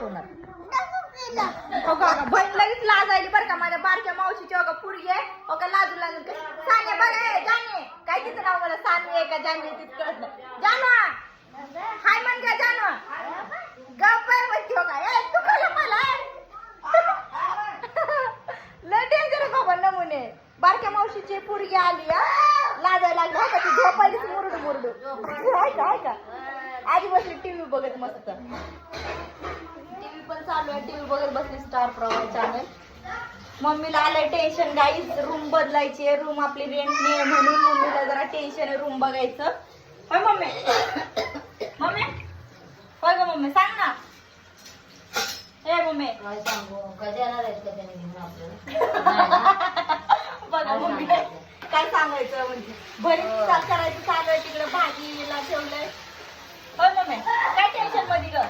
दाखवणार. हो का बहीण लगेच लाजायली बरं का माझ्या बारक्या मावशीची हो का पोरगी आहे हो का लाजू लागेल का साने बघा जाने काय तिचं नाव मला सानवी आहे का जानवी तिथं कळत नाही. जानू हाय म्हण का जानू गप्प आहे म्हणते हो का ए तू कळलं मला लय डेंजर बाबा नमुने. बारक्या मावशीची पोरगी आली लाजायला लागली हो का ती झोपायलीच मुरडू मुरडू आहे का आधी बसली टीव्ही बघत मस्त. टीव्ही पण चालू आहे टीव्ही बघत बसली स्टार प्रवाह चॅनल. मम्मीला आलंय टेन्शन गाईस रूम बदलायची आहे रूम आपली रेंट नाही म्हणून मम्मीला जरा टेन्शन आहे रूम बघायचं. होय मम्मी मम्मी होय ग मम्मी सांग ना. हे मम्मी काय सांगू कधी येणार आहेत का त्याने घेऊन आपल्याला बघा मम्मी काय सांगायचं म्हणजे बरेच करायचं चालू आहे तिकडे भाजीला ठेवलंय. होय मम्मी काय टेन्शन मध्ये ग